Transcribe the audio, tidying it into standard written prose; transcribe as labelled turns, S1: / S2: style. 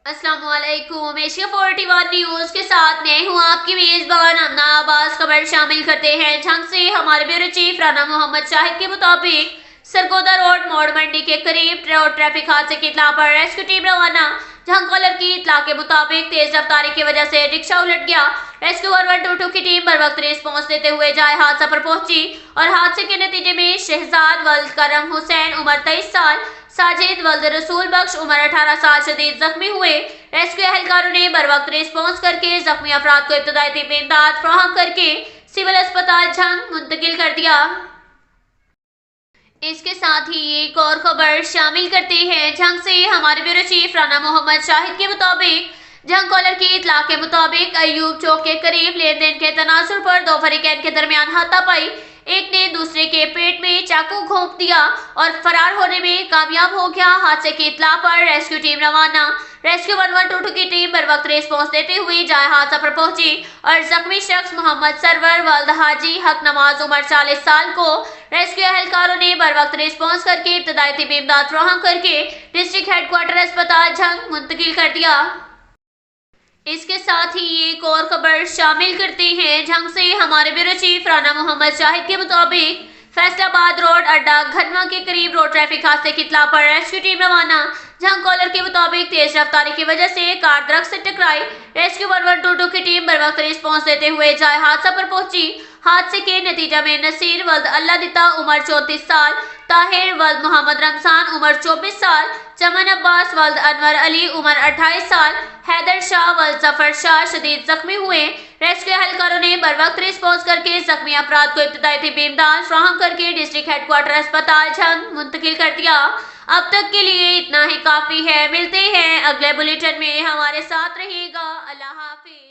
S1: अस्सलामुअलैकुम। Asia 41 news के साथ मैं हूँ आपकी मेजबान अमना अब्बास। खबर शामिल करते हैं झंग से। हमारे ब्यूरो चीफ राना मोहम्मद शाहिद के मुताबिक सरगोदा रोड मोड़ मंडी के करीब रोड ट्रैफिक हादसे की इतला पर रेस्क्यू टीम रवाना। झंग कॉलर की इतला के मुताबिक तेज रफ्तारी की वजह से रिक्शा उलट गया। रेस्क्यू 122 की टीम बर वक्त रिस्पॉन्स देते हुए जाए हादसा पर पहुंची और हादसे के नतीजे में शहजाद वल्द करम हुसैन उम्र 23 साल, साजिद वल्द रसूल बख्श उम्र 18 साल शदीद जख्मी हुए। रेस्क्यू एहलकारों ने बर वक्त रिस्पॉन्स करके जख्मी अफराद को इब्तदाई तिब्बी इमदाद फराहम करके सिविल अस्पताल झंग मुंतकिल कर दिया। इसके साथ ही एक और खबर शामिल करते हैं झंग से। हमारे ब्यूरो चीफ राना मोहम्मद शाहिद के मुताबिक झंग कॉलर की इतला के मुताबिक अयूब चौक के करीब लेन देन के तनासुर पर दो फरीकैन के दरमियान हाथापाई। एक ने दूसरे के पेट में चाकू घोंप दिया और फरार होने में कामयाब हो गया। हादसे की इतला पर रेस्क्यू टीम रवाना। रेस्क्यू 112 की टीम बर वक्त रिस्पॉन्स देते हुए जाए हादसा पर पहुंची और जख्मी शख्स मोहम्मद सरवर वल्द हाजी हक नमाज उम्र 40 साल को रेस्क्यू एहलकारों ने बर वक्त रिस्पॉन्स करके इब्तदाई तिब्बी इमदाद फराहम करके डिस्ट्रिक्ट हेडक्वार्टर अस्पताल झंग मुंतकिल कर दिया। इसके साथ ही एक और खबर शामिल करते हैं झंग से। हमारे ब्यूरो चीफ राना मोहम्मद शाहिद के मुताबिक फैसलाबाद रोड अड्डा घनवा के करीब रोड ट्रैफिक हादसे की इतला पर रेस्क्यू टीम रवाना। झंग कॉलर के मुताबिक तेज रफ्तारी की वजह से कार दरख्त से टकराई। रेस्क्यू 112 की टीम बर वक्त रिस्पॉन्स देते हुए जाए हादसा पर पहुंची। हादसे के नतीजा में नसीर वल्द अल्लाह दिता उम्र 34 साल, ताहिर वल्द मोहम्मद रमजान उम्र 24 साल, चमन अब्बास वल्द अनवर अली उम्र 28 साल, हैदर शाह वल्द जफर शाह शदीद जख्मी हुए। रेस्क्यू एहलकारों ने बर वक्त रिस्पॉन्स करके जख्मी अफराद को इब्तदाई तिब्बी इमदाद फराहम करके डिस्ट्रिक्ट हेडक्वार्टर अस्पताल झंग मुंतकिल कर दिया। अब तक के लिए इतना ही काफी है। मिलते हैं अगले बुलेटिन में, हमारे साथ रहिएगा। अल्लाह हाफिज।